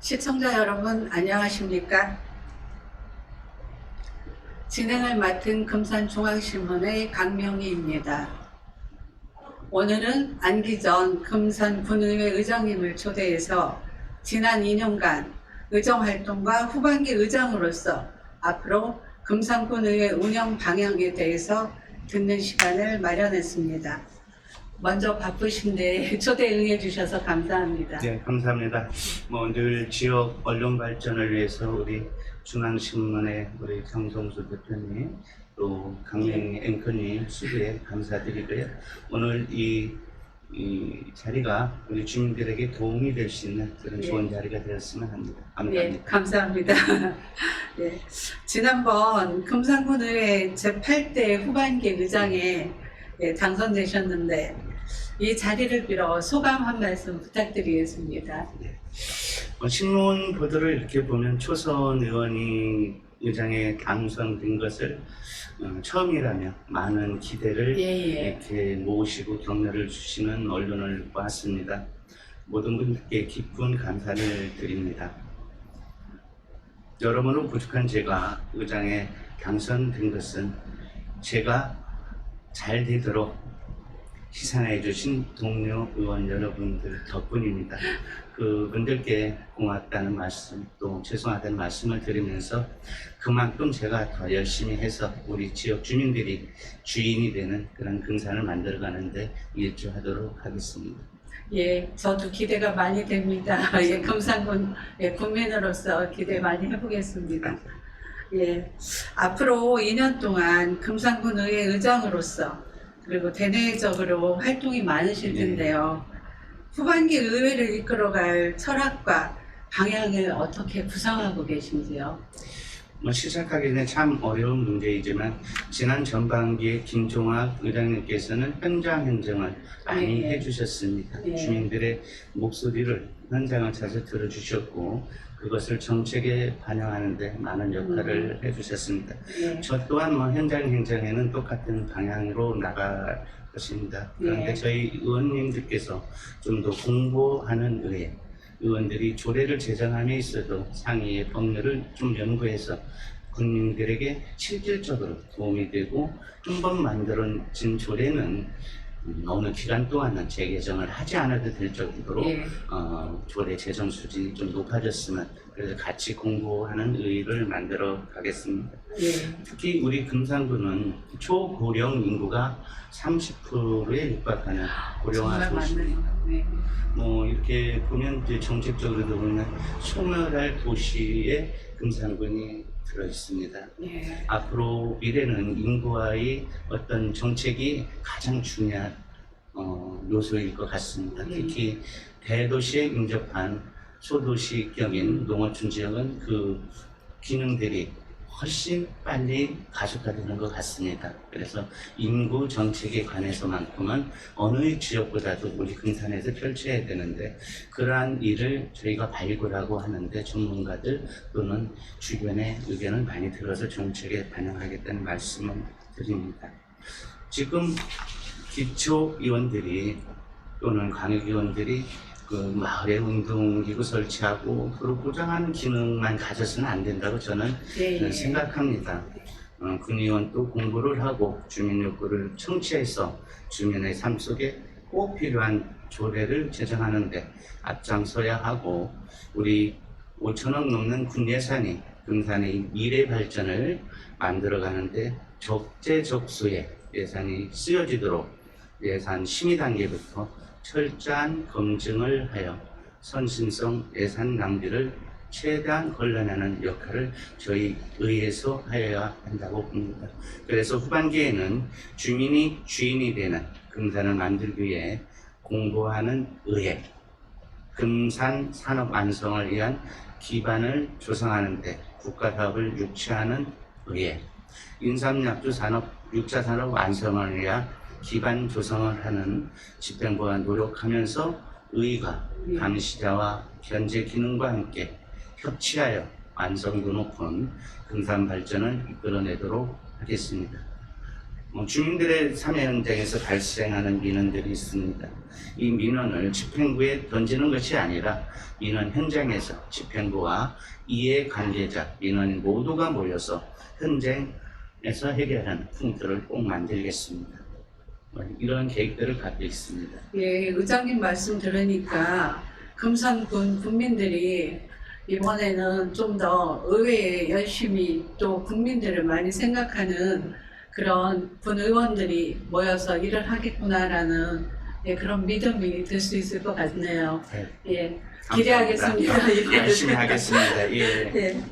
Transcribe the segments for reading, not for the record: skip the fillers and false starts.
시청자 여러분 안녕하십니까? 진행을 맡은 금산중앙신문의 강명희입니다. 오늘은 안기전 금산군의회 의장님을 초대해서 지난 2년간 의정활동과 후반기 의장으로서 앞으로 금산군의회 운영 방향에 대해서 듣는 시간을 마련했습니다. 먼저 바쁘신데 초대 응해주셔서 감사합니다. 네, 감사합니다. 늘 지역 언론 발전을 위해서 우리 중앙신문의 우리 정성수 대표님, 또 강명희 앵커님 수고에 감사드리고요. 오늘 이 자리가 우리 주민들에게 도움이 될 수 있는 그런 좋은 자리가 되었으면 합니다. 감사합니다. 네, 감사합니다. 네, 지난번 금산군의회 제8대 후반기 의장에 당선되셨는데 이 자리를 빌어 소감 한 말씀 부탁드리겠습니다. 네. 신문 보도를 이렇게 보면 초선 의원이 의장에 당선된 것을 처음이라며 많은 기대를 이렇게 모으시고 격려를 주시는 언론을 봤습니다. 모든 분들께 깊은 감사를 드립니다. 여러모로 부족한 제가 의장에 당선된 것은 제가 잘 되도록 희생해 주신 동료 의원 여러분들 덕분입니다. 그분들께 고맙다는 말씀, 또 죄송하다는 말씀을 드리면서 그만큼 제가 더 열심히 해서 우리 지역 주민들이 주인이 되는 그런 금산을 만들어가는데 일조하도록 하겠습니다. 예, 저도 기대가 많이 됩니다. 예, 금산군 국민으로서 기대 많이 해보겠습니다. 예, 앞으로 2년 동안 금산군 의회 의장으로서 그리고 대내적으로 활동이 많으실 텐데요. 후반기 의회를 이끌어갈 철학과 방향을 어떻게 구상하고 계신지요? 시작하기 전에 참 어려운 문제이지만 지난 전반기에 김종학 의장님께서는 현장 행정을 많이 해주셨습니다. 주민들의 목소리를 현장을 찾아 들어주셨고 그것을 정책에 반영하는 데 많은 역할을 해주셨습니다. 저 또한 현장 행정에는 똑같은 방향으로 나갈 것입니다. 그런데 저희 의원님들께서 좀 더 공부하는 의회, 의원들이 조례를 제정함에 있어도 상위의 법률을 좀 연구해서 국민들에게 실질적으로 도움이 되고 한 번 만들어진 조례는 어느 기간 동안은 재개정을 하지 않아도 될 정도로 조례 제정 수준이 좀 높아졌으면 그래서 같이 공부하는 의의를 만들어 가겠습니다. 특히 우리 금산구는 초고령 인구가 30%에 육박하는 고령화 도시입니다. 이렇게 보면 이제 정책적으로도 보면 소멸할 도시에 금산군이 들어 있습니다. 앞으로 미래는 인구와의 어떤 정책이 가장 중요한 요소일 것 같습니다. 특히 대도시에 인접한 소도시격인 농어촌 지역은 그 기능들이 훨씬 빨리 가속화되는 것 같습니다. 그래서 인구 정책에 관해서만큼은 어느 지역보다도 우리 금산에서 펼쳐야 되는데 그러한 일을 저희가 발굴하고 하는데 전문가들 또는 주변의 의견을 많이 들어서 정책에 반영하겠다는 말씀을 드립니다. 지금 기초위원들이 또는 광역위원들이 그 마을에 운동기구 설치하고 그리고 고정한 기능만 가져서는 안 된다고 저는 생각합니다. 군의원도 공부를 하고 주민 욕구를 청취해서 주민의 삶 속에 꼭 필요한 조례를 제정하는데 앞장서야 하고 우리 5천억 넘는 군 예산이 금산의 미래 발전을 만들어가는데 적재적소에 예산이 쓰여지도록 예산 심의 단계부터 철저한 검증을 하여 선신성 예산 낭비를 최대한 걸러내는 역할을 저희 의회에서 하여야 한다고 봅니다. 그래서 후반기에는 주민이 주인이 되는 금산을 만들기 위해 공부하는 의회, 금산 산업 완성을 위한 기반을 조성하는 데 국가사업을 유치하는 의회, 인삼약주 산업, 육자 산업 완성을 위한 기반 조성을 하는 집행부가 노력하면서 의가 감시자와 견제 기능과 함께 협치하여 완성도 높은 금산 발전을 이끌어내도록 하겠습니다. 주민들의 참여 현장에서 발생하는 민원들이 있습니다. 이 민원을 집행부에 던지는 것이 아니라 민원 현장에서 집행부와 이해 관계자, 민원 모두가 모여서 현장에서 해결하는 풍토를 꼭 만들겠습니다. 이런 계획들을 갖고 있습니다. 예, 의장님 말씀 들으니까 금산군 국민들이 이번에는 좀 더 의회에 열심히 또 국민들을 많이 생각하는 그런 군의원들이 모여서 일을 하겠구나라는 그런 믿음이 들 수 있을 것 같네요. 네. 예, 감사합니다. 기대하겠습니다. 열심히 하겠습니다. 예. 예.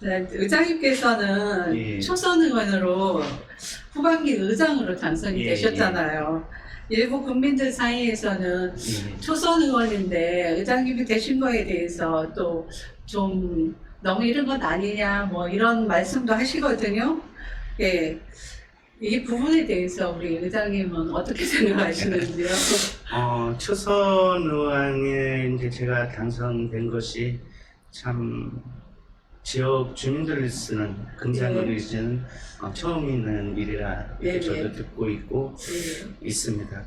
네, 의장님께서는 예. 초선 의원으로 후반기 의장으로 당선이 예, 되셨잖아요. 일부 국민들 사이에서는 예. 초선 의원인데 의장님이 되신 거에 대해서 또 좀 너무 이런 것 아니냐 뭐 이런 말씀도 하시거든요. 예. 이 부분에 대해서 우리 의장님은 어떻게 생각하시는지요? 초선 의원에 이제 제가 당선된 것이 참 지역 주민들을 쓰는 금산구를 쓰는 처음 있는 일이라 이렇게 예, 저도 예. 듣고 있고 예. 있습니다.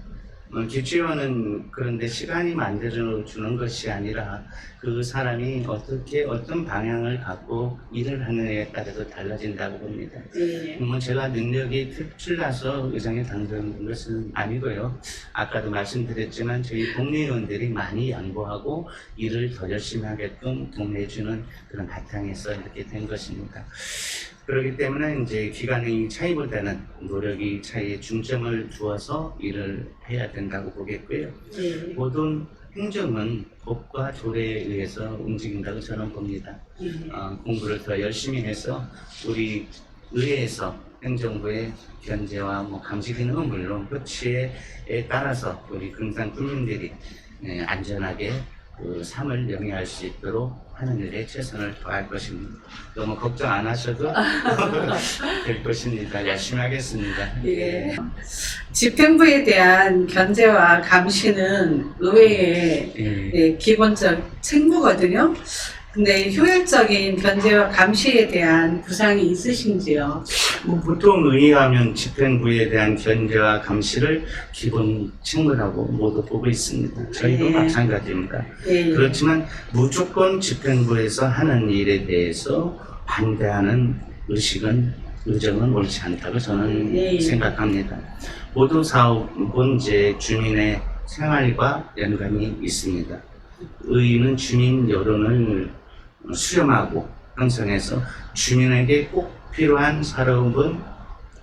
기초위원은 그런데 시간이 만들어주는 것이 아니라 그 사람이 어떤 방향을 갖고 일을 하느냐에 따라서 달라진다고 봅니다. 예. 제가 능력이 특출나서 의장에 당선된 것은 아니고요. 아까도 말씀드렸지만 저희 동료의원들이 많이 양보하고 일을 더 열심히 하게끔 독려해주는 그런 바탕에서 이렇게 된 것입니다. 그렇기 때문에 이제 기간의 차이보다는 노력의 차이에 중점을 두어서 일을 해야 된다고 보겠고요. 예. 모든 행정은 법과 조례에 의해서 움직인다고 저는 봅니다. 예. 공부를 더 열심히 해서 우리 의회에서 행정부의 견제와 감시 기능은 물론 조치에 따라서 우리 금산 국민들이 안전하게 그 삶을 영위할 수 있도록 하는 일에 최선을 다할 것입니다. 너무 걱정 안 하셔도 될 것입니다. 열심히 하겠습니다. 예. 집행부에 대한 견제와 감시는 의회의 예. 기본적 책무거든요. 근데 효율적인 견제와 감시에 대한 구상이 있으신지요? 보통 의회하면 집행부에 대한 견제와 감시를 기본 책무라고 모두 보고 있습니다. 저희도 예. 마찬가지입니다. 예. 그렇지만 무조건 집행부에서 하는 일에 대해서 반대하는 의정은 옳지 않다고 저는 예. 생각합니다. 모든 사업은 이제 주민의 생활과 연관이 있습니다. 의회는 주민 여론을 수렴하고 형성해서 주민에게 꼭 필요한 사업은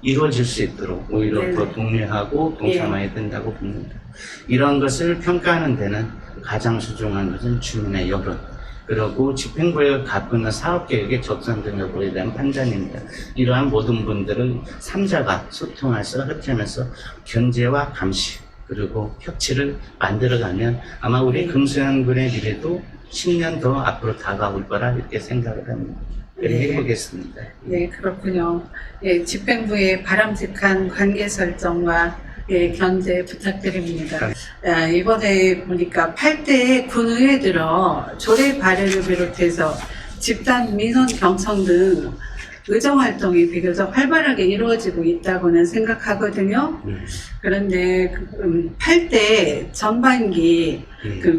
이루어질 수 있도록 오히려 네네. 더 독려하고 동참해야 된다고 봅니다. 이런 것을 평가하는 데는 가장 소중한 것은 주민의 여론, 그리고 집행부에 갖고 있는 사업계획의 적성적 여부에 대한 판단입니다. 이러한 모든 분들은 3자가 소통해서 협조하면서 견제와 감시 그리고 협치를 만들어가면 아마 우리 금수현군의 미래도 10년 더 앞으로 다가올 거라 이렇게 생각을 합니다. 그렇게 해보겠습니다. 네, 그렇군요. 예, 집행부의 바람직한 관계 설정과 견제 부탁드립니다. 이번에 보니까 8대 군의회 들어 조례 발의를 비롯해서 집단 민원 경청 등 의정 활동이 비교적 활발하게 이루어지고 있다고는 생각하거든요. 그런데 8대 전반기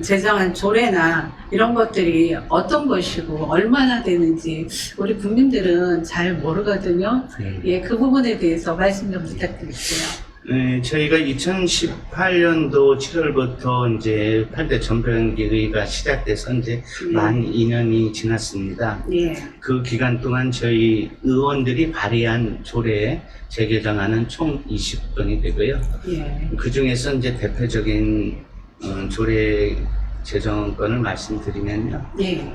제정한 조례나 이런 것들이 어떤 것이고 얼마나 되는지 우리 국민들은 잘 모르거든요. 예, 그 부분에 대해서 말씀 좀 부탁드릴게요. 네, 저희가 2018년도 7월부터 이제 8대 전반기의회가 시작돼서 이제 만 2년이 지났습니다. 예. 그 기간 동안 저희 의원들이 발의한 조례에 재개정안은 총 20건이 되고요. 예. 그 중에서 이제 대표적인 조례 제정건을 말씀드리면요. 예.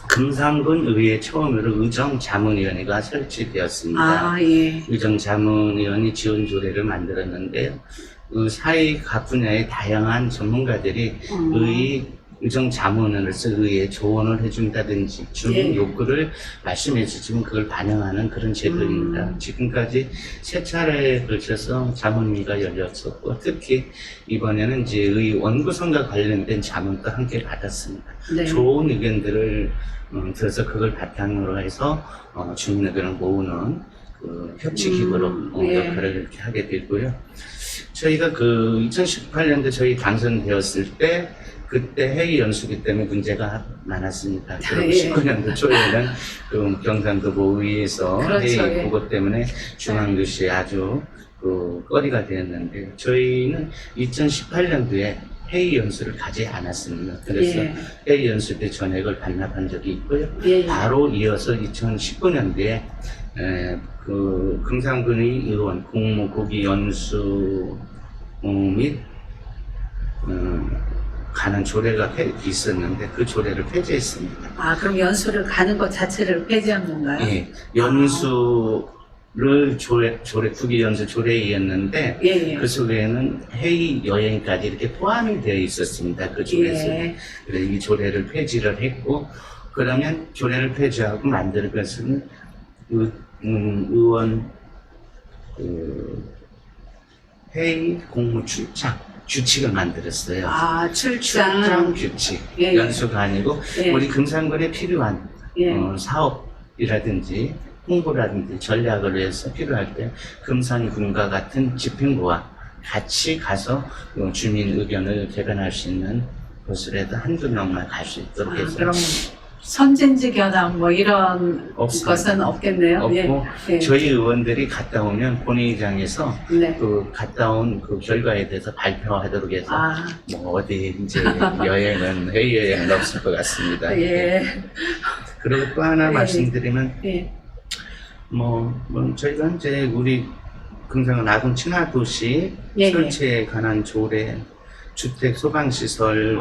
금산군 의회 처음으로 의정자문위원회가 설치되었습니다. 아, 예. 의정자문위원회 지원 조례를 만들었는데요. 사회 각 분야의 다양한 전문가들이 의정자문으로서 의회에 조언을 해준다든지 주민 예. 욕구를 말씀해 주시면 그걸 반영하는 그런 제도입니다. 지금까지 세 차례에 걸쳐서 자문위가 열렸었고 특히 이번에는 이제 원구성과 관련된 자문도 함께 받았습니다. 네. 좋은 의견들을 들어서 그걸 바탕으로 해서 주민 의견을 모으는 그 협치기구로 예. 역할을 이렇게 하게 되고요. 저희가 그 2018년도 저희 당선되었을 때 그때 회의 연수기 때문에 문제가 많았습니다. 그리고 예. 19년도 초에는 그 경상도의회에서 그렇죠, 회의 예. 그것 때문에 중앙교시에 아주 그 거리가 되었는데 저희는 2018년도에 회의 연수를 가지 않았습니다. 그래서 예. 회의 연수 때 전액을 반납한 적이 있고요. 예. 바로 이어서 2019년도에 그 금산군의 의원 공무고기 연수 및 가는 조례가 있었는데 그 조례를 폐지했습니다. 아, 그럼 연수를 가는 것 자체를 폐지한 건가요? 예, 연수를 국기 연수 조례이었는데 예, 예. 그 속에는 회의 여행까지 이렇게 포함이 되어 있었습니다. 그 조례에서. 예. 그래서 이 조례를 폐지를 했고 그러면 조례를 폐지하고 만들 것은 의원 회의 공무 출장 규칙을 만들었어요. 아, 출장 출장. 규칙 예, 예. 연수가 아니고 예. 우리 금산군에 필요한 예. 사업이라든지 홍보라든지 전략을 위해서 필요할 때 금산군과 같은 집행부와 같이 가서 주민 의견을 개변할 수 있는 곳으로라도 한두 명만 갈 수 있도록 아, 해서 그럼 선진지 견학 뭐 이런 없습니다. 것은 없겠네요. 없고 예. 예. 저희 의원들이 갔다 오면 본회의장에서 네. 그 갔다 온 그 결과에 대해서 발표하도록 해서 아, 뭐 어디 이제 여행은 회의 여행은 없을 것 같습니다. 예. 그리고 또 하나 예. 말씀드리면 예. 뭐 저희가 이제 우리 금산은 아동 친화 도시 예, 예. 설치에 관한 조례, 주택 소방 시설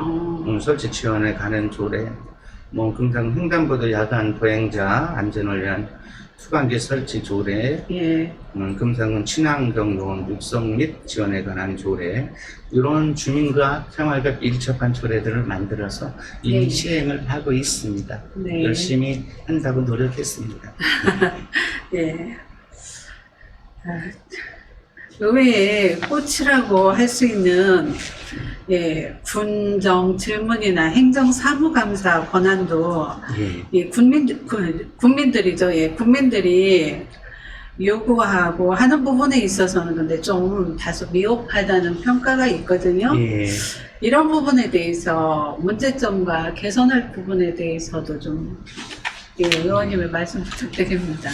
설치 지원에 관한 조례, 뭐 금산 횡단보도 야간 보행자 안전을 위한 수방기 설치 조례, 예. 금산군 친환경 노원 육성 및 지원에 관한 조례, 이런 주민과 생활과 밀접한 조례들을 만들어서 이미 예. 시행을 하고 있습니다. 네. 열심히 한다고 노력했습니다. 예. 아, 의회의 꽃이라고 할 수 있는 예, 군정 질문이나 행정사무감사 권한도 예. 이 국민들이죠. 예, 국민들이 요구하고 하는 부분에 있어서는 근데 좀 다소 미흡하다는 평가가 있거든요. 예. 이런 부분에 대해서 문제점과 개선할 부분에 대해서도 좀 예, 의원님의 말씀 부탁드립니다.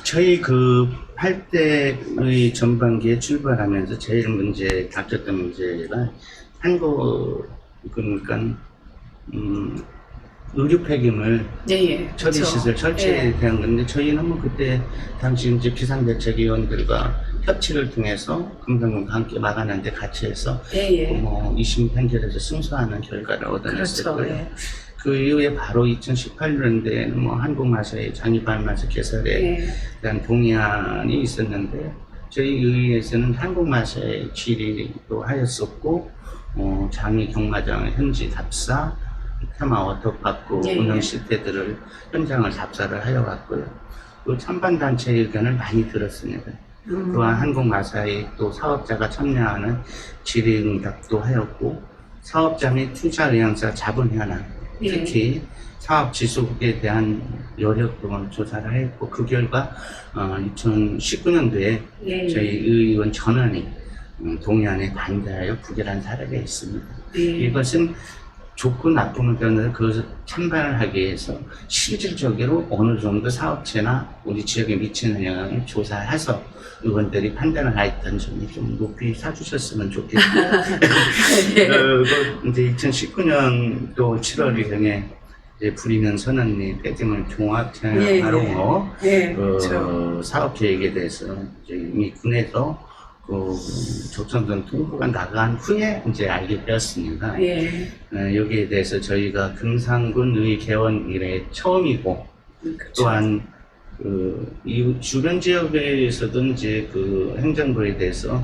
저희 그 8대의 전반기에 출발하면서 제일 닥쳤던 문제가 그러니까 의료 폐기물 예, 예. 처리 시설 설치에 예. 대한 건데 저희는 뭐 그때 당시 이제 비상대책위원들과 협치를 통해서 금산군과 함께 막아내는데 같이 해서 예, 예. 뭐 2심 판결에서 승소하는 결과를 그렇죠. 얻어냈었고요. 예. 그 이후에 바로 2018년도에는 뭐 한국마사의 장애발마사 개설에 예. 대한 동의안이 있었는데 저희 의회에서는 한국마사의 질의도 하였었고 장애 경마장 현지 답사, 테마 워터파크 예, 운영 예. 실태들을 현장을 답사를 하여 왔고요. 또 찬반 단체 의견을 많이 들었습니다. 또한 한국마사의 또 사업자가 참여하는 질의응답도 하였고 사업자 및 투자 의향사 자본 현황, 예. 특히 사업 지속에 대한 여력 등을 조사를 했고 그 결과 2019년도에 예. 저희 의원 전원이 동의안에 반대하여 부결한 사례가 있습니다. 예. 이것은 좋고 나쁨을 떠나서 그 찬반을 하기 위해서 실질적으로 어느 정도 사업체나 우리 지역에 미치는 영향을 조사해서 의원들이 판단을 하였던 점이 좀 높이 사주셨으면 좋겠고요. 이제 2019년도 7월 1일에 이제 불이면 선언리 폐기물 종합 재활용호 예. 그렇죠. 사업 계획에 대해서 이제 이미 군에서 적정된 통보가 나간 후에 이제 알게 되었습니다. 예. 여기에 대해서 저희가 금산군의 개원 이래 처음이고 그렇죠. 또한 이 주변 지역에서도 이제 그 행정부에 대해서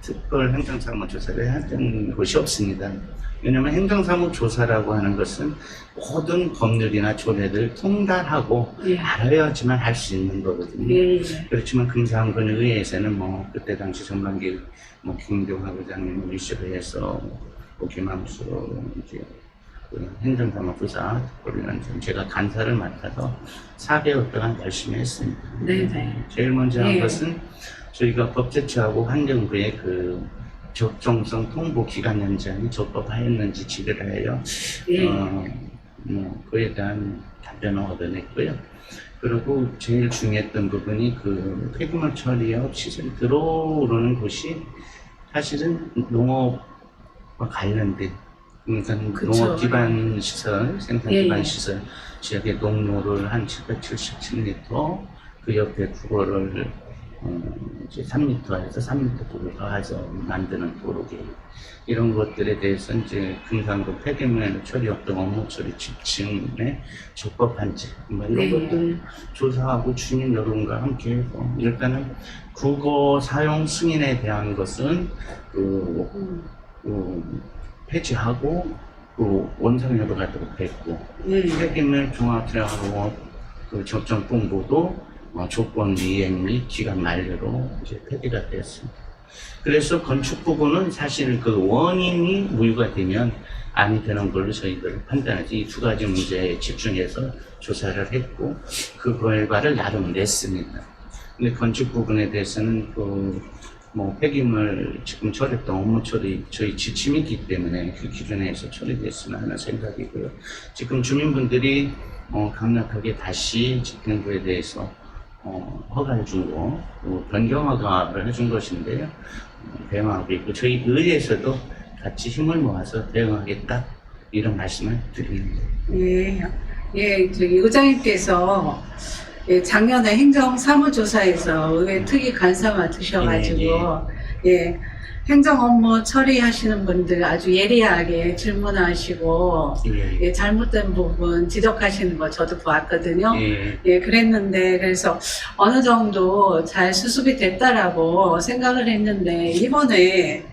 특별 행정사무조사를 했던 곳이 없습니다. 왜냐하면 행정사무조사라고 하는 것은 모든 법률이나 조례를 통달하고 예. 알아야지만 할 수 있는 거거든요. 예. 그렇지만 금산군 의회에서는 뭐 그때 당시 전반기 김경하 부장님 이슈를 해서 김함수 이제 그 행정사무부사 우리는 좀 제가 간사를 맡아서 4개월 동안 열심히 했습니다. 네네. 제일 먼저 한 예. 것은 저희가 법제처하고 환경부의 그 적정성 통보 기간 연장이 적법하였는지 지급하여 예. 그에 대한 답변을 얻어냈고요. 그리고 제일 중요했던 부분이 그 폐기물 처리업 시설이 들어오는 곳이 사실은 농업과 관련된, 그러니까 그쵸. 농업 기반 시설, 생산 예, 기반 예. 시설 지역에 농로를 한 777m, 그 옆에 국어를 이제 3m에서 3m 도로 더해서 만드는 도로계, 이런 것들에 대해서 이제 금산구 폐기물 처리업 등 업무 처리 집중에 적법한지 뭐 이런 네. 것들 조사하고 주민 여론과 함께 해서 일단은 국어 사용 승인에 대한 것은 폐지하고 원상 여부가 됐고, 예. 폐기물 종합재활용업 그 적정 공부도 조건 이행 및 기간 만료로 이제 폐기가 되었습니다. 그래서 건축 부분은 사실 그 원인이 무효가 되면 아니 되는 걸로 저희들 판단하지, 이 두 가지 문제에 집중해서 조사를 했고 그 결과를 나름 냈습니다. 근데 건축 부분에 대해서는 폐기물 지금 처리했던 업무 처리 저희 지침이 있기 때문에 그 기준에서 처리됐으면 하는 생각이고요. 지금 주민분들이 강력하게 다시 집행부에 대해서 허가를 준 거, 변경 허가를 해준 것인데요. 대응하고 있고 저희 의회에서도 같이 힘을 모아서 대응하겠다, 이런 말씀을 드립니다. 예. 예, 저기 의장님께서 작년에 행정사무조사에서 의회 특위 간사 맡으셔가지고, 예, 행정 업무 처리하시는 분들 아주 예리하게 질문하시고, 예, 잘못된 부분 지적하시는 거 저도 보았거든요. 예, 그랬는데, 그래서 어느 정도 잘 수습이 됐다라고 생각을 했는데, 이번에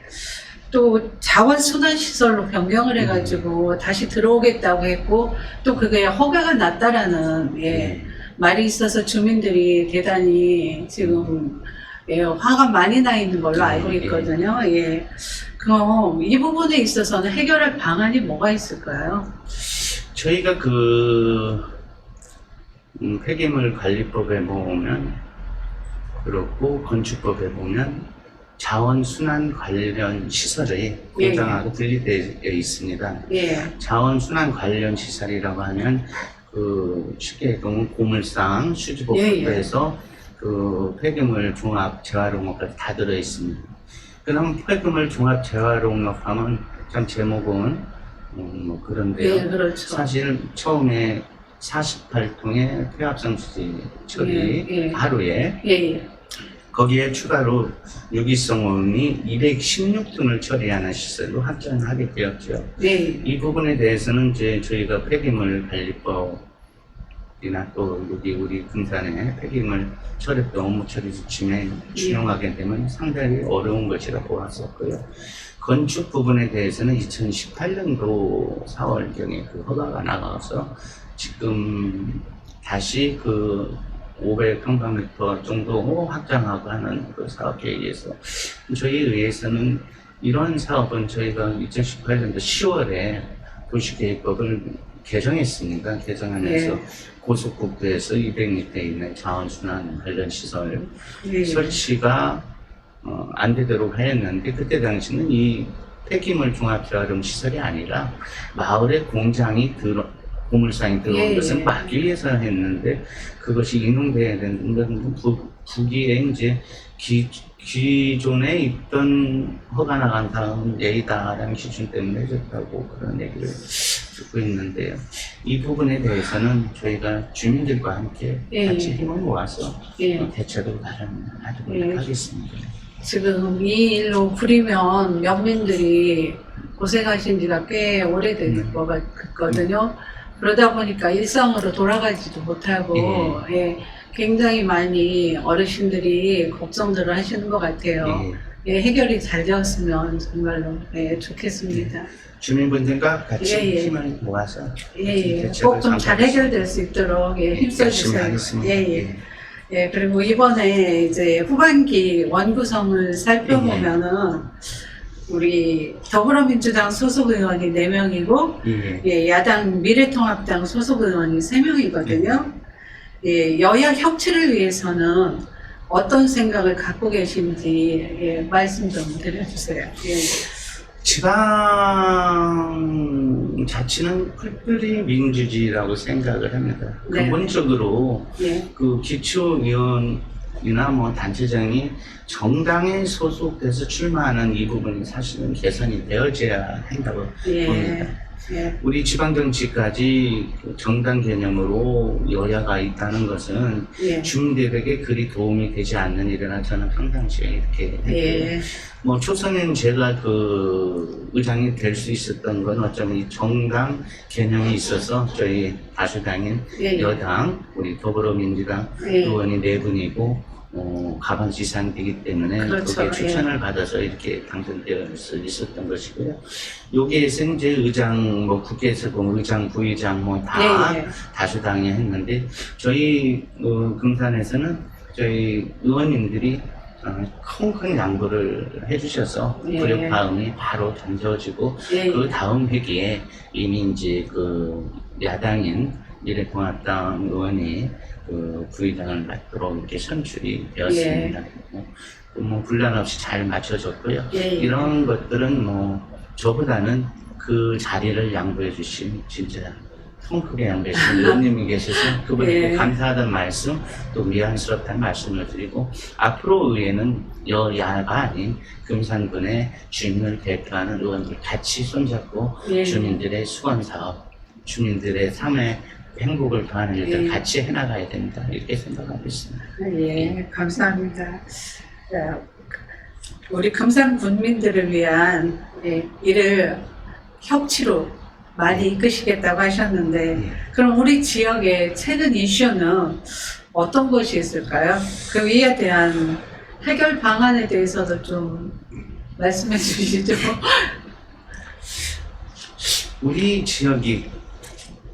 또 자원순환시설로 변경을 해가지고 다시 들어오겠다고 했고, 또 그게 허가가 났다라는, 말이 있어서 주민들이 대단히 지금 화가 많이 나 있는 걸로 알고 있거든요. 예. 그럼 이 부분에 있어서는 해결할 방안이 뭐가 있을까요? 저희가 폐기물 관리법에 보면 그렇고 건축법에 보면 자원순환 관련 시설이 공장하고 분리되어 있습니다. 자원순환 관련 시설이라고 하면 쉽게 보면 고물상, 수지복부에서 폐기물 종합 재활용업까지 다 들어 있습니다. 그럼 폐기물 종합 재활용업 하면 참 제목은 그런데요. 그렇죠. 사실 처음에 48통의 폐합성 수지 처리 하루에 거기에 추가로 유기성원이 216톤을 처리하는 시설로 확장하게 되었죠. 이 부분에 대해서는 이제 저희가 폐기물 관리법이나 또 여기 우리 금산의 폐기물 처리법 업무 처리 지침에 준용하게 되면 상당히 어려운 것이라 보았었고요. 건축 부분에 대해서는 2018년도 4월경에 그 허가가 나가서 지금 다시 500평방미터 정도 확장하고 하는 그 사업 계획에서 저희 의회에서는 이런 사업은 저희가 2018년도 10월에 도시계획법을 개정했습니다. 개정하면서 고속국도에서 200m에 있는 자원순환 관련 시설 설치가 안 되도록 하였는데, 그때 당시는 이 폐기물 종합재활용 시설이 아니라 마을에 공장이 고물상이 들어온 것을 막기 위해서 했는데, 그것이 인용돼야 되는 부기에 이제 기존에 있던 허가 나간 다음 예의다라는 기준 때문에 해줬다고 그런 얘기를 듣고 있는데요. 이 부분에 대해서는 저희가 주민들과 함께 같이 힘을 모아서 대책을 마련하도록 하겠습니다. 지금 이 일로 부리면 면민들이 고생하신 지가 꽤 오래된 것 같거든요. 그러다 보니까 일상으로 돌아가지도 못하고 굉장히 많이 어르신들이 걱정들을 하시는 것 같아요. 해결이 잘 되었으면 정말로 좋겠습니다. 주민분들과 같이 힘을 모아서 꼭 좀 잘 해결될 수 있도록 힘써주세요. 그리고 이번에 이제 후반기 원구성을 살펴보면은 우리 더불어민주당 소속 의원이 4명이고 예. 예, 야당 미래통합당 소속 의원이 3명이거든요. 예, 여야 협치를 위해서는 어떤 생각을 갖고 계신지 예, 말씀 좀 드려주세요. 예. 지방 자치는 풀뿌리 민주주의라고 생각을 합니다. 네. 근본적으로 예. 그 기초의원이나 뭐 단체장이 정당에 소속돼서 출마하는 이 부분이 사실은 개선이 되어져야 한다고 봅니다. 예. 우리 지방정치까지 그 정당 개념으로 여야가 있다는 것은 예. 주민들에게 그리 도움이 되지 않는 일이라 저는 평상시에 이렇게 했고요. 예. 뭐 초선인 제가 그 의장이 될 수 있었던 건 어쩌면 이 정당 개념이 있어서 저희 다수당인 예. 여당 우리 더불어민주당 예. 의원이 4분이고 가반지산이기 때문에 그렇죠. 그게 추천을 받아서 이렇게 당선되어 있었던 것이고요. 여기에서 이제 의장, 뭐 국회에서 보면 의장, 부의장 뭐 다 예. 다수당이 했는데 저희 금산에서는 저희 의원님들이 큰 양보를 해주셔서 예. 불협화음이 바로 던져지고 예. 그 다음 회기에 이미 이제 그 야당인 미래통합당 의원이 그 부의장을 맡도록 이렇게 선출이 되었습니다. 뭐 분란 없이 잘 맞춰졌고요. 예. 이런 것들은 뭐 저보다는 그 자리를 양보해 주신 진짜 통 크게 양보해 주신 의원님이 계셔서 그분께 예. 감사하다는 말씀 또 미안스럽다는 말씀을 드리고 앞으로 의회는 여야가 아닌 금산군의 주민을 대표하는 의원들 같이 손잡고 예. 주민들의 수건사업, 주민들의 삶의 행복을 더하는 일들 예. 같이 해나가야 된다 이렇게 생각하고 있습니다. 예, 감사합니다. 우리 금산 군민들을 위한 일을 협치로 많이 이끄시겠다고 하셨는데 예. 그럼 우리 지역의 최근 이슈는 어떤 것이 있을까요? 그 이에 대한 해결 방안에 대해서도 좀 말씀해 주시죠. 우리 지역이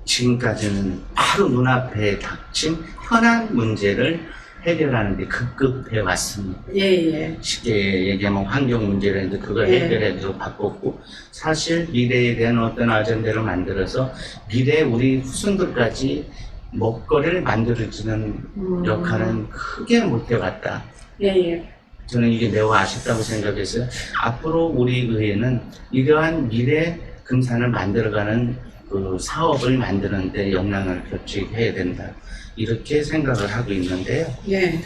지금까지는 바로 눈앞에 닥친 현안 문제를 해결하는 데 급급해 왔습니다. 예. 쉽게 얘기하면 환경 문제라는데 그걸 예. 해결해도 바꿨고 사실 미래에 대한 어떤 아젠다를 만들어서 미래 우리 후손들까지 먹거리를 만들어주는 역할은 크게 못해왔다. 예. 저는 이게 매우 아쉽다고 생각해서 앞으로 우리 의회는 이러한 미래 금산을 만들어가는 그 사업을 만드는데 역량을 격직해야 된다. 이렇게 생각을 하고 있는데요. 예.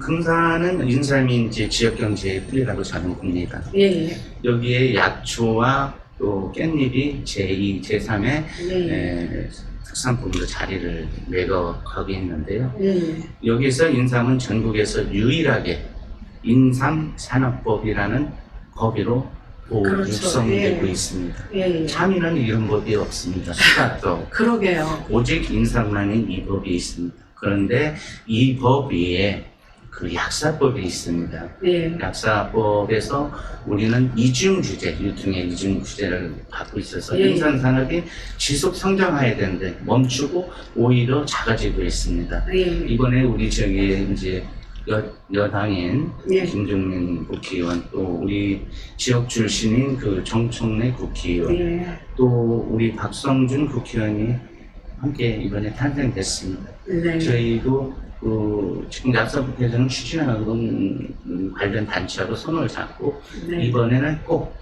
금산은 인삼이 지역 경제의 뿌리라고 저는 봅니다. 예. 여기에 약초와 또 깻잎이 제2, 제3의 예. 특산품으로 자리를 매겨가고 있는데요. 예. 여기서 인삼은 전국에서 유일하게 인삼산업법이라는 법으로 그렇죠. 육성되고 예. 있습니다. 예. 참이는 이런 법이 없습니다. 수박도 그러게요. 오직 인삼만이 이 법이 있습니다. 그런데 이 법 위에 그 약사법이 있습니다. 예. 약사법에서 우리는 이중규제, 유통의 이중규제를 갖고 있어서 예. 인삼 산업이 지속 성장해야 되는데 멈추고 오히려 작아지고 있습니다. 예. 이번에 우리 지역에 이제 여당인 예. 김종민 국회의원 또 우리 지역 출신인 그 정청래 국회의원 예. 또 우리 박성준 국회의원이 함께 이번에 탄생됐습니다. 네. 저희도 그 지금 약사법에서는 추진하고 관련 단체하고 손을 잡고 네. 이번에는 꼭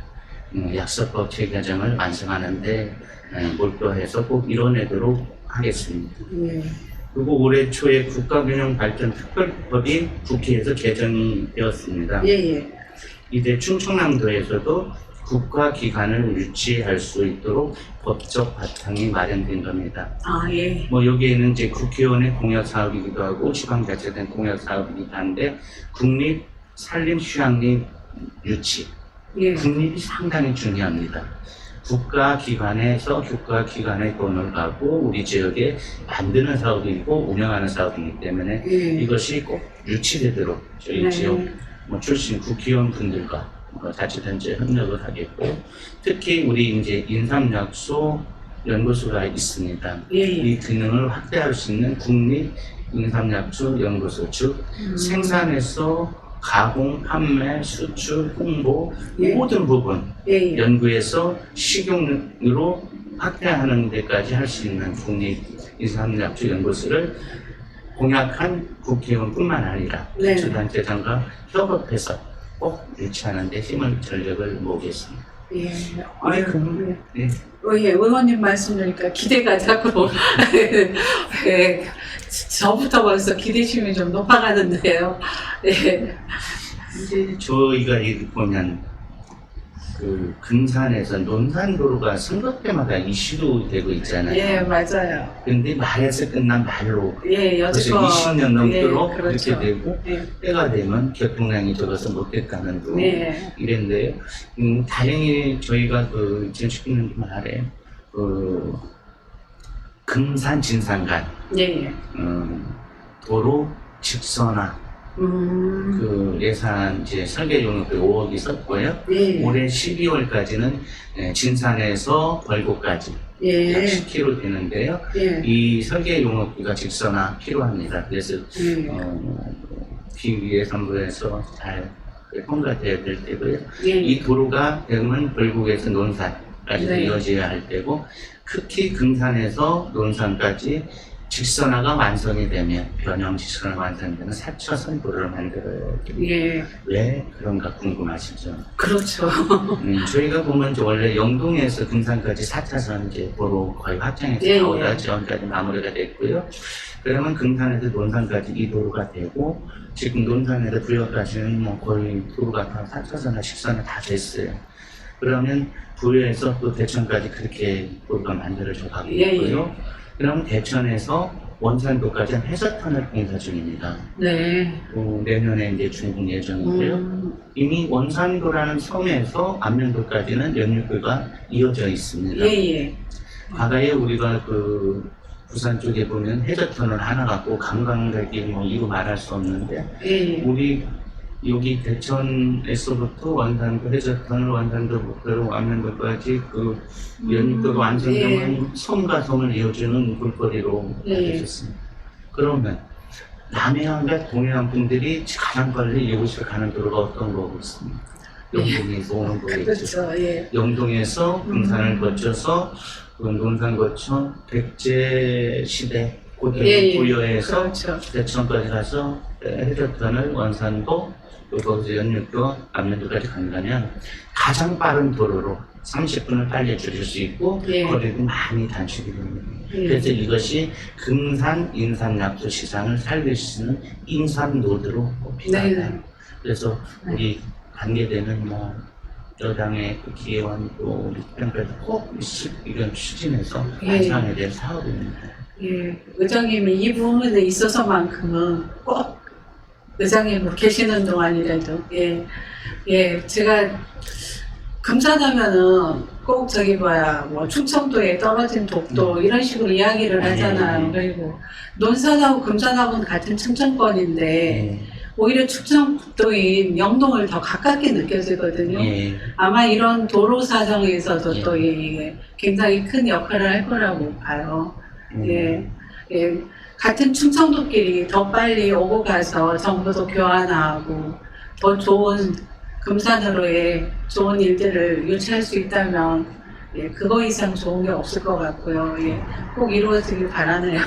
약사법 재개정을 완성하는데 몰두해서 꼭 이뤄내도록 하겠습니다. 예. 그리고 올해 초에 국가균형발전특별법이 국회에서 개정이 되었습니다. 예. 이제 충청남도에서도 국가기관을 유치할 수 있도록 법적 바탕이 마련된 겁니다. 아, 예. 뭐 여기에는 이제 국회의원의 공약 사업이기도 하고 지방자치된 공약 사업이기도 한데 국립 산림 휴양림 유치, 예. 국립이 상당히 중요합니다. 국가기관에서 국가기관의 돈을 갖고 우리 지역에 만드는 사업이고 운영하는 사업이기 때문에 예. 이것이 꼭 유치되도록 저희 네. 지역 출신 국회의원 분들과 자치단체 협력을 하겠고 특히 우리 이제 인삼약소 연구소가 있습니다. 예. 이 기능을 확대할 수 있는 국립 인삼약소 연구소 즉 생산에서 가공, 판매, 수출, 홍보 예. 모든 부분 예, 예. 연구해서 식용으로 확대하는 데까지 할 수 있는 국립인삼약초 연구소를 공약한 국회의원뿐만 아니라 네. 주단체장과 협업해서 꼭 유치하는 데 힘을 전력을 모으겠습니다. 예. 아유, 아유, 예. 네. 예, 의원님 말씀 들으니까 기대가 자꾸 예, 저부터 벌써 기대심이 좀 높아가는데요. 예. 이제 저희가 여기 보면 그 금산에서 논산도로가 선거 때마다 이슈로 되고 있잖아요. 예, 맞아요. 근데 말에서 끝난 말로 예, 벌써 여지껏 20년 넘도록 예, 그렇죠. 그렇게 되고 예, 때가 되면 교통량이 적어서 못 됐다는 둥 예, 이랬는데요. 다행히 저희가 그 2019년 말에 그 금산 진산간 예, 예. 도로 직선화 그 예산 이제 설계 용역비 5억이 썼고요. 예, 올해 12월까지는 진산에서 벌고까지 약 예, 10km 되는데요. 예, 이 설계 용역비가 직선화 필요합니다. 그래서 예, 기예산부에서 잘 통과돼야 될 때고요. 예, 이 도로가 되면 벌국에서 논산까지 네. 이어져야 할 때고, 특히 금산에서 논산까지 직선화가 완성이 되면 변형 직선화가 완성되면 4차선 도로를 만들어야 됩니다. 예, 왜 그런가 궁금하시죠? 그렇죠. 저희가 보면 이제 원래 영동에서 금산까지 4차선 이제 도로 거의 확장해서 예, 나오다 예. 지원까지 마무리가 됐고요. 그러면 금산에서 논산까지 이 도로가 되고, 지금 논산에서 부여까지는 뭐 거의 도로가 다 4차선화, 직선화 다 됐어요. 그러면 부여에서 또 대천까지 그렇게 도로가 만들어져 가고 예, 있고요. 그럼 대천에서 원산도까지 해저터널 공사 중입니다. 네. 내년에 이제 준공 예정이고요. 이미 원산도라는 섬에서 안면도까지는 연육교가 이어져 있습니다. 예, 예. 과거에 우리가 그 부산 쪽에 보면 해저터널 하나 갖고 관광객이 뭐 이루 말할 수 없는데, 예, 예. 우리 여기 대천에서부터 원산도 해저터널, 원산도부터 안면도까지 그 연육도가 완성되면 섬과 섬을 이어주는 볼거리로 예. 알려졌습니다. 그러면 남해안과 동해안 분들이 가장 빨리 이곳을 가는 도로가 어떤 거고 있습니까? 영동에서 오는 거겠죠. 그렇죠. 예. 영동에서 금산을 거쳐서 그 논산 거쳐 백제 시대 고대 예, 예. 부여에서 그렇죠. 대천까지 가서 해저터널, 원산도, 또 거기서 연육도, 안면도까지 간다면 가장 빠른 도로로 30분을 빨리 줄일 수 있고, 예. 거리도 많이 단축이 됩니다. 예. 그래서 이것이 금산 인삼약초 시장을 살릴 수 있는 인삼노드로 꼽히다. 네. 그래서 우리 관계되는 뭐 여당의 국회의원 또 우리 평가도 꼭 이런 추진해서 예. 완성해야 될 사업입니다. 예. 의장님이 이 부분에 있어서만큼은 꼭 의장님 계시는 동안이라도 예, 제가 금산하면은 꼭 저기 뭐 충청도에 떨어진 독도 이런 식으로 이야기를 하잖아요. 그리고 논산하고 금산하고는 같은 충청권인데 오히려 충청도인 영동을 더 가깝게 느껴지거든요. 예. 아마 이런 도로 사정에서도 예. 또 이게 굉장히 큰 역할을 할 거라고 봐요. 예, 예. 같은 충청도끼리 더 빨리 오고 가서 정보도 교환하고 더 좋은 금산으로의 좋은 일들을 유치할 수 있다면 예, 그거 이상 좋은 게 없을 것 같고요. 예, 꼭 이루어지길 바라네요.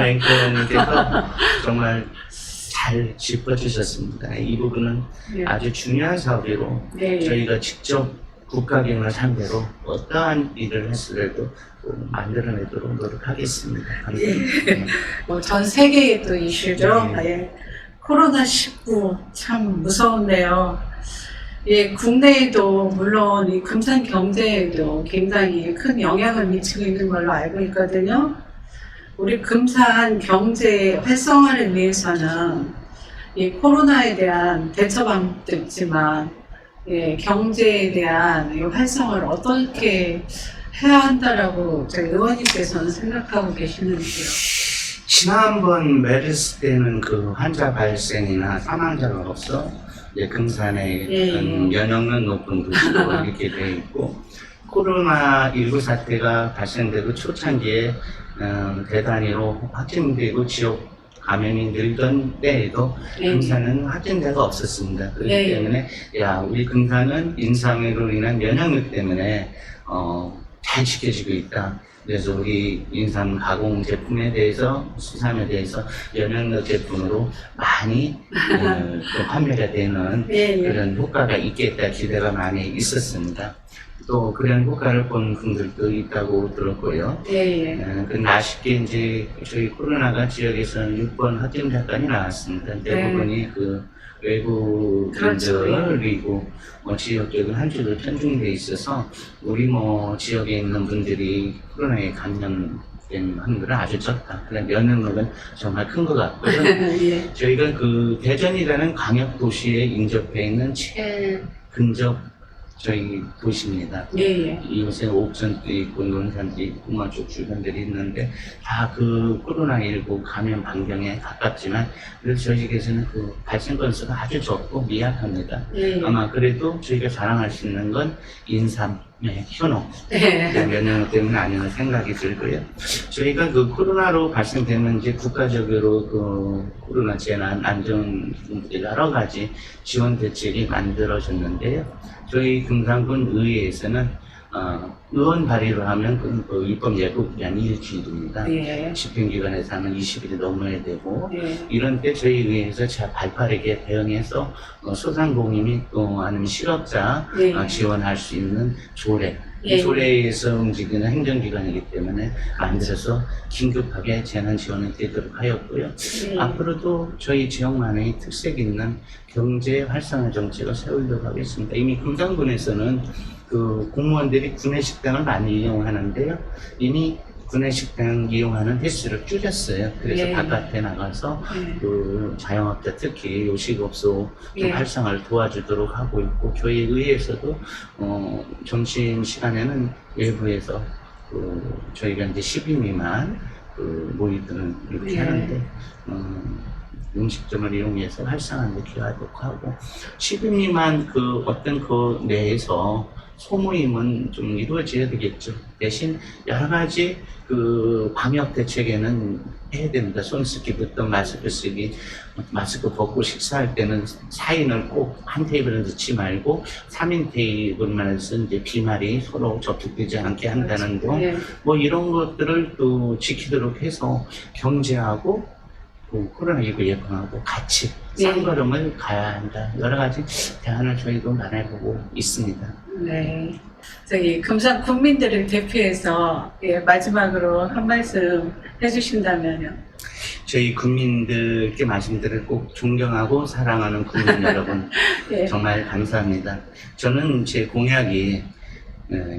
앵커님께서 정말 잘 짚어주셨습니다. 이 부분은 예, 아주 중요한 사업이고, 예, 예. 저희가 직접 국가기관을 상대로 어떠한 일을 했으라도 만들어내도록 노력하겠습니다. 감사합니다. 뭐 전 세계의 또 이슈죠. 네. 예. 코로나19 참 무서운데요. 예, 국내에도 물론 이 금산 경제에도 굉장히 큰 영향을 미치고 있는 걸로 알고 있거든요. 우리 금산 경제 활성화를 위해서는 이 코로나에 대한 대처 방법도 있지만 예, 경제에 대한 이 활성화를 어떻게 해야 한다라고 저희 의원님께서는 생각하고 계시는지요? 지난번 메르스 때는 그 환자 발생이나 사망자가 없어 금산에 예. 면역력 높은 도시로 이렇게 되어 있고, 코로나19 사태가 발생되고 초창기에 대단위로 확진되고 지역 감염이 늘던 때에도 예. 금산은 확진자가 없었습니다. 그렇기 예, 예. 때문에 우리 금산은 인상으로 인한 면역력 때문에 잘 지켜지고 있다. 그래서 우리 인삼 가공 제품에 대해서 수산에 대해서 면역력 제품으로 많이 또 판매가 되는 예, 예. 그런 효과가 있겠다 기대가 많이 있었습니다. 또 그런 효과를 본 분들도 있다고 들었고요. 예, 예. 근데 아쉽게 이제 저희 코로나가 지역에서는 6번 확진자까지 나왔습니다. 대부분이 그 외국 그렇죠. 분들이고 지역적인 한 주로 편중돼 있어서 우리 지역에 있는 분들이 코로나에 감염된 확률은 아주 적다. 그런 면역력은 정말 큰 것 같고요. 예. 저희가 그 대전이라는 광역 도시에 인접해 있는 최근접 저희 도시입니다. 예, 예. 이곳에 옥천도 있고 논산도 있고 공마 쪽 주변들이 있는데 다 그 코로나19 감염 반경에 가깝지만 그래도 저희에게서는 그 발생 건수가 아주 적고 미약합니다. 예, 예. 아마 그래도 저희가 자랑할 수 있는 건 인삼의 효능, 예. 면역력 때문에 아니라는 생각이 들고요. 저희가 그 코로나로 발생되면 이제 국가적으로 그 코로나 재난 안전 여러 가지 지원 대책이 만들어졌는데요. 저희 금산군 의회에서는 의원 발의를 하면 그 입법 예고기간이 일주일입니다. 예. 집행기관에서 하면 20일이 넘어야 되고 예. 이런 때 저희 의회에서 잘 발빠르게 대응해서 소상공인 또 아니면 실업자 예. 지원할 수 있는 조례 예. 조례에서 움직이는 행정기관이기 때문에 만들어서 긴급하게 재난 지원이 되도록 하였고요. 예. 앞으로도 저희 지역만의 특색 있는 경제 활성화 정책을 세우려고 하겠습니다. 이미 금산군에서는 그 공무원들이 구내식당을 많이 이용하는데요. 이미 구내식당 이용하는 횟수를 줄였어요. 그래서 예. 바깥에 나가서 예. 그 자영업자 특히 요식업소 좀 예. 활성화를 도와주도록 하고 있고 저희 의회에서도 점심 시간에는 외부에서 저희가 이제 10인 미만 모이들은 이렇게 예. 하는데 음식점을 이용해서 활성화를 기하도록 하고 10인 미만 어떤 그 내에서 소모임은 좀 이루어져야 되겠죠. 대신 여러 가지 방역 대책에는 해야 됩니다. 손 씻기부터 마스크 쓰기, 마스크 벗고 식사할 때는 4인을 꼭 한 테이블에 넣지 말고 3인 테이블만 해서 이제 비말이 서로 접촉되지 않게 한다는 거, 예. 이런 것들을 또 지키도록 해서 경제하고 코로나19 예방하고 같이 예. 쌍걸음을 가야 한다. 여러 가지 대안을 저희도 마련해보고 있습니다. 네. 저희 금산 국민들을 대표해서 마지막으로 한 말씀 해주신다면요. 저희 국민들께 말씀드릴 꼭 존경하고 사랑하는 국민 여러분 예. 정말 감사합니다. 저는 제 공약이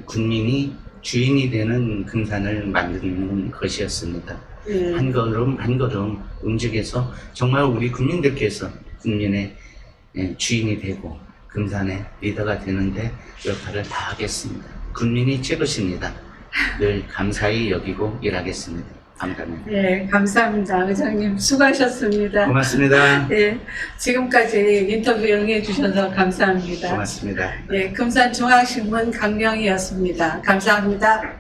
국민이 주인이 되는 금산을 만드는 것이었습니다. 예. 한 걸음 한 걸음 움직여서 정말 우리 국민들께서 국민의 주인이 되고 금산의 리더가 되는데 역할을 다하겠습니다. 국민이 최고십니다. 늘 감사히 여기고 일하겠습니다. 감사합니다. 예, 감사합니다. 의장님 수고하셨습니다. 고맙습니다. 예, 지금까지 인터뷰 응해주셔서 감사합니다. 고맙습니다. 예, 금산중앙신문 강명희였습니다. 감사합니다.